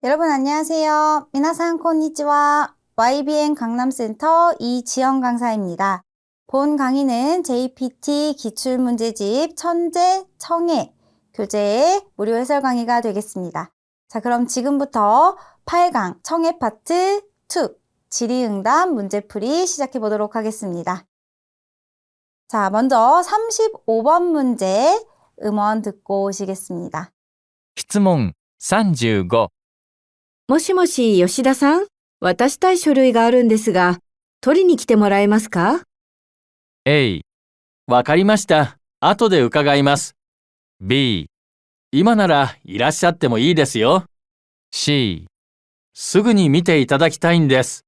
여러분 안녕하세요. 미나상 콘니치와. YBN 강남센터 이지영 강사입니다. 본 강의는 JPT 기출문제집 천재, 청해, 교재의 무료 해설 강의가 되겠습니다. 자, 그럼 지금부터 8강 청해 파트 2 질의응답 문제풀이 시작해 보도록 하겠습니다. 자, 먼저 35번 문제 음원 듣고 오시겠습니다. 質問35もしもし、吉田さん、渡したい書類があるんですが、取りに来てもらえますか？ A わかりました。後で伺います。B 今ならいらっしゃってもいいですよ。C すぐに見ていただきたいんです。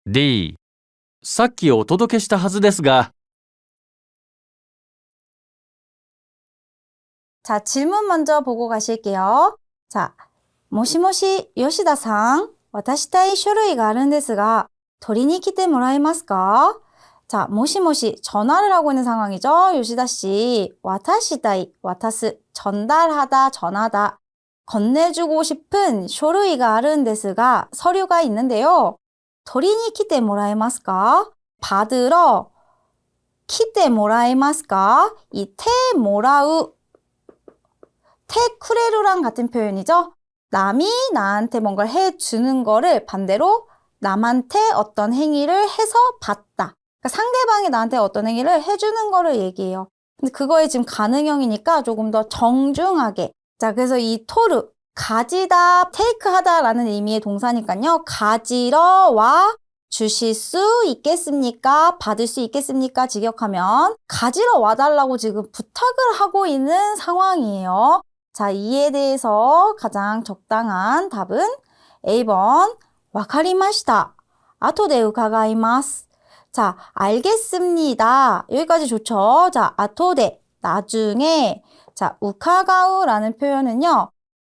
D さっきお届けしたはずですが。 자, 질문 먼저 보고 가실게요. 자, もしもし、吉田さん、渡したい書類があるんですが、取りに来てもらえますか? 자, もしもし, 전화를 하고 있는 상황이죠. 요시다 씨, 渡したい, 渡す, 전달하다, 전하다, 건네주고 싶은書類が あるんですが, 서류가 있는데요. 取りに来てもらえますか? 받으러, 来てもらえますか? 이 테 모라우, 테쿠레루랑 같은 표현이죠. 남이 나한테 뭔가를 해주는 거를 반대로 남한테 어떤 행위를 해서 받다. 그러니까 상대방이 나한테 어떤 행위를 해주는 거를 얘기해요. 근데 그거에 지금 가능형이니까 조금 더 정중하게. 자, 그래서 이 토르, 가지다, 테이크하다 라는 의미의 동사니까요. 가지러 와 주실 수 있겠습니까? 받을 수 있겠습니까? 직역하면 가지러 와달라고 지금 부탁을 하고 있는 상황이에요. 자, 이에 대해서 가장 적당한 답은 A번, わかりました. 後で伺います. 자, 알겠습니다. 여기까지 좋죠? 자, 後で, 나중에. 자, 우카가우라는 표현은요,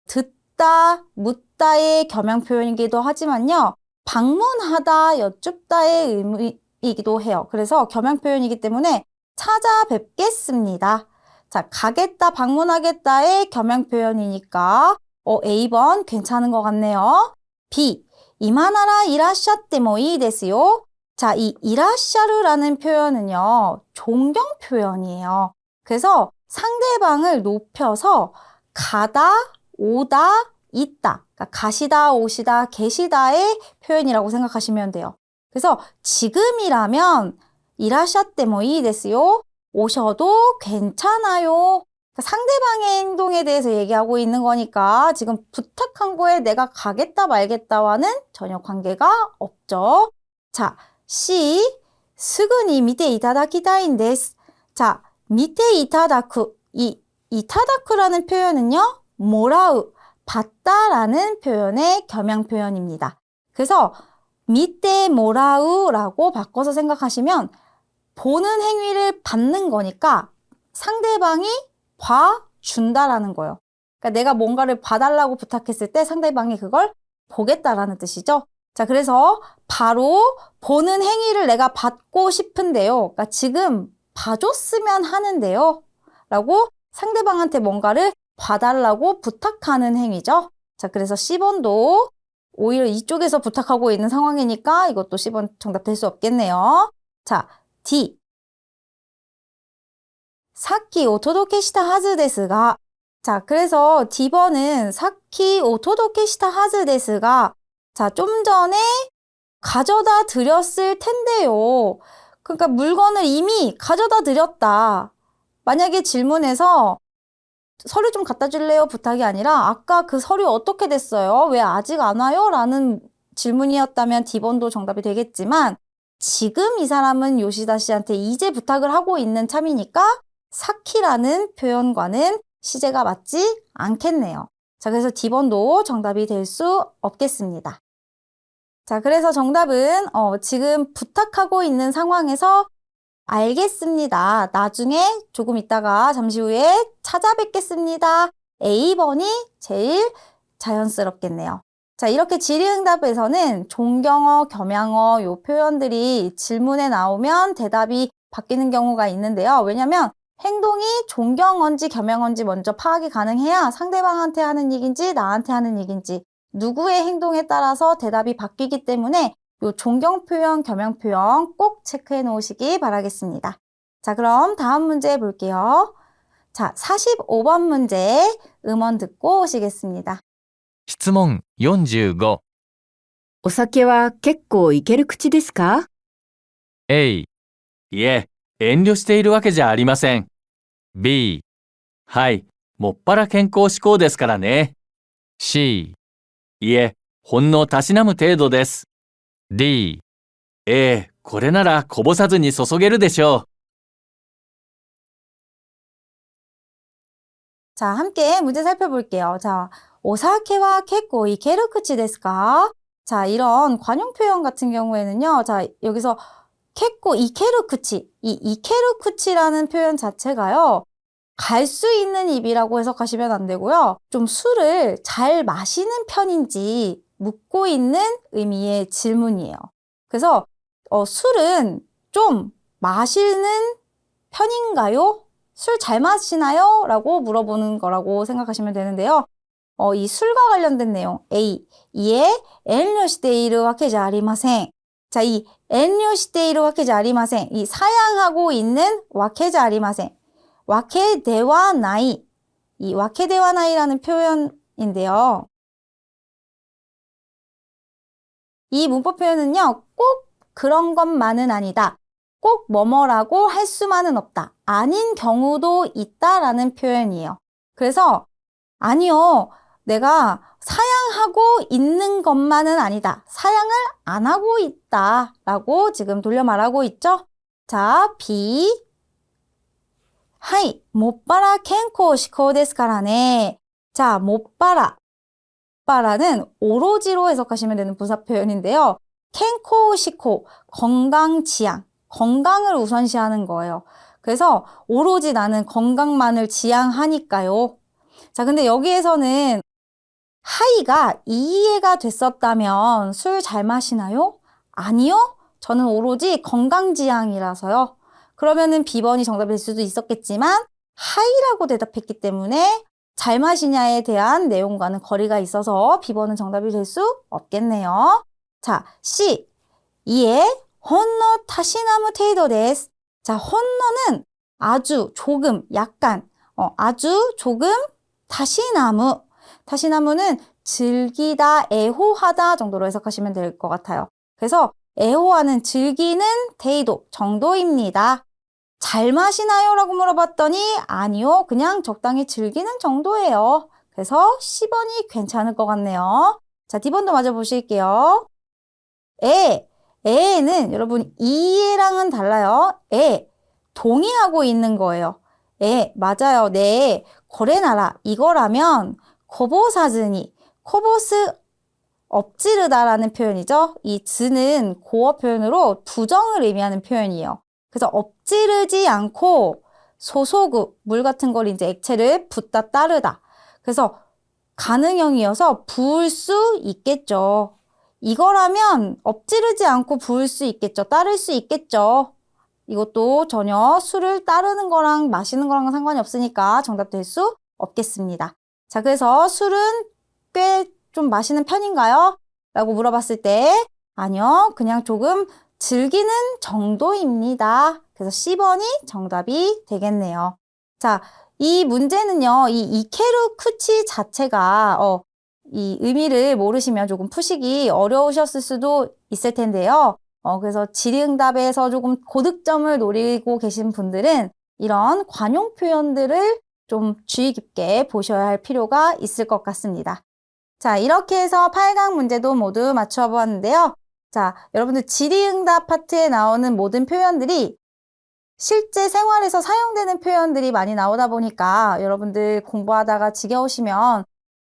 듣다, 묻다의 겸양 표현이기도 하지만요, 방문하다, 여쭙다의 의미이기도 해요. 그래서 겸양 표현이기 때문에 찾아뵙겠습니다. 자, 가겠다, 방문하겠다의 겸양 표현이니까 A번 괜찮은 것 같네요. B, 今ならいらっしゃってもいいですよ. 자, 이 이라샤르라는 표현은요, 존경 표현이에요. 그래서 상대방을 높여서 가다, 오다, 있다. 그러니까 가시다, 오시다, 계시다의 표현이라고 생각하시면 돼요. 그래서 지금이라면 이라샤때 뭐いいですよ. 오셔도 괜찮아요. 그러니까 상대방의 행동에 대해서 얘기하고 있는 거니까 지금 부탁한 거에 내가 가겠다 말겠다와는 전혀 관계가 없죠. 자, C, すぐに見ていただきたいんです. 자, 見ていただく. 이 이타다크라는 표현은요, 모라우, 받다라는 표현의 겸양 표현입니다. 그래서 見て 모라우라고 바꿔서 생각하시면 보는 행위를 받는 거니까 상대방이 봐준다라는 거예요. 그러니까 내가 뭔가를 봐달라고 부탁했을 때 상대방이 그걸 보겠다라는 뜻이죠. 자, 그래서 바로 보는 행위를 내가 받고 싶은데요. 그러니까 지금 봐줬으면 하는데요. 라고 상대방한테 뭔가를 봐달라고 부탁하는 행위죠. 자, 그래서 C번도 오히려 이쪽에서 부탁하고 있는 상황이니까 이것도 C번 정답 될 수 없겠네요. 자, D. さっきお届けしたはずですが. 자, 그래서 D번은 さっきお届けしたはずですが. 자, 좀 전에 가져다 드렸을 텐데요. 그러니까 물건을 이미 가져다 드렸다. 만약에 질문에서 서류 좀 갖다 줄래요? 부탁이 아니라 아까 그 서류 어떻게 됐어요? 왜 아직 안 와요? 라는 질문이었다면 D번도 정답이 되겠지만 지금 이 사람은 요시다 씨한테 이제 부탁을 하고 있는 참이니까 사키라는 표현과는 시제가 맞지 않겠네요. 자, 그래서 D번도 정답이 될 수 없겠습니다. 자, 그래서 정답은 지금 부탁하고 있는 상황에서 알겠습니다. 나중에 조금 있다가 잠시 후에 찾아뵙겠습니다. A번이 제일 자연스럽겠네요. 자, 이렇게 질의응답에서는 존경어, 겸양어 요 표현들이 질문에 나오면 대답이 바뀌는 경우가 있는데요. 왜냐면 행동이 존경어인지 겸양어인지 먼저 파악이 가능해야 상대방한테 하는 얘기인지 나한테 하는 얘기인지 누구의 행동에 따라서 대답이 바뀌기 때문에 요 존경 표현, 겸용 표현 꼭 체크해 놓으시기 바라겠습니다. 자, 그럼 다음 문제 볼게요. 자, 45번 문제 음원 듣고 오시겠습니다. 質問45。お酒は結構いける口ですか？ A、いえ、遠慮しているわけじゃありません。B、はい、もっぱら健康志向ですからね。C、いえ、ほんのたしなむ程度です。D、これならこぼさずに注げるでしょう。 자, 함께 문제 살펴볼게요. 자, 오사케와 kez고 이케루 쿠치 desu ka? 자, 이런 관용 표현 같은 경우에는요. 자, 여기서 kez고 이케루 쿠치, 이 이케루 쿠치라는 표현 자체가요. 갈 수 있는 입이라고 해석하시면 안 되고요. 좀 술을 잘 마시는 편인지 묻고 있는 의미의 질문이에요. 그래서 술은 좀 마시는 편인가요? 술 잘 마시나요? 라고 물어보는 거라고 생각하시면 되는데요. 이 술과 관련된 내용 A, 이에 엔료시테이루 와케지 아리마센. 자, 이 엔료시테이루 와케지 아리마센. 이 사양하고 있는 와케지 아리마센. 와케데와 나이. 이 와케데와 나이라는 표현인데요. 이 문법 표현은요. 꼭 그런 것만은 아니다. 꼭 뭐뭐라고 할 수만은 없다. 아닌 경우도 있다라는 표현이에요. 그래서 아니요. 내가 사양하고 있는 것만은 아니다. 사양을 안 하고 있다. 라고 지금 돌려 말하고 있죠. 자, B. はい、もっぱら健康志向ですからね. 자, もっぱら. 빠라는 오로지로 해석하시면 되는 부사 표현인데요.健康志向, 건강 지향, 건강을 우선시하는 거예요. 그래서 오로지 나는 건강만을 지향하니까요. 자, 근데 여기에서는 하이가 이해가 됐었다면 술 잘 마시나요? 아니요. 저는 오로지 건강 지향이라서요. 그러면은 B번이 정답이 될 수도 있었겠지만 하이라고 대답했기 때문에 잘 마시냐에 대한 내용과는 거리가 있어서 B번은 정답이 될 수 없겠네요. 자, C. 이에 혼노 타시나무 테이도 데스. 자, 혼노는 아주, 조금, 약간, 아주, 조금, 타시나무. 타시나무는 즐기다, 애호하다 정도로 해석하시면 될 것 같아요. 그래서 애호하는 즐기는 테이도 정도입니다. 잘 마시나요? 라고 물어봤더니 아니요. 그냥 적당히 즐기는 정도예요. 그래서 C번이 괜찮을 것 같네요. 자, D번도 맞아 보실게요. 에는 여러분 이해랑은 달라요. 동의하고 있는 거예요. 맞아요. 네. 고래나라 이거라면 코보사즈니 코보스 엎지르다라는 표현이죠. 이 즈는 고어 표현으로 부정을 의미하는 표현이에요. 그래서 엎지르지 않고 소소구, 물 같은 걸 이제 액체를 붓다 따르다. 그래서 가능형이어서 부을 수 있겠죠. 이거라면 엎지르지 않고 부을 수 있겠죠. 따를 수 있겠죠. 이것도 전혀 술을 따르는 거랑 마시는 거랑은 상관이 없으니까 정답 될 수 없겠습니다. 자, 그래서 술은 꽤 좀 마시는 편인가요? 라고 물어봤을 때 아니요. 그냥 조금 즐기는 정도입니다. 그래서 C번이 정답이 되겠네요. 자, 이 문제는요. 이 이케루 쿠치 자체가 이 의미를 모르시면 조금 푸시기 어려우셨을 수도 있을 텐데요. 그래서 질의응답에서 조금 고득점을 노리고 계신 분들은 이런 관용 표현들을 좀 주의 깊게 보셔야 할 필요가 있을 것 같습니다. 자, 이렇게 해서 8강 문제도 모두 맞춰 보았는데요. 자, 여러분들 질의응답 파트에 나오는 모든 표현들이 실제 생활에서 사용되는 표현들이 많이 나오다 보니까 여러분들 공부하다가 지겨우시면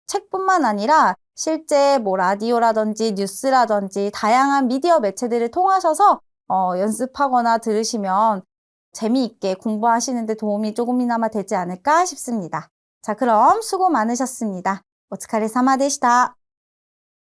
책뿐만 아니라 실제 뭐 라디오라든지 뉴스라든지 다양한 미디어 매체들을 통하셔서 연습하거나 들으시면 재미있게 공부하시는 데 도움이 조금이나마 되지 않을까 싶습니다. 자, 그럼 수고 많으셨습니다. お疲れ様でした。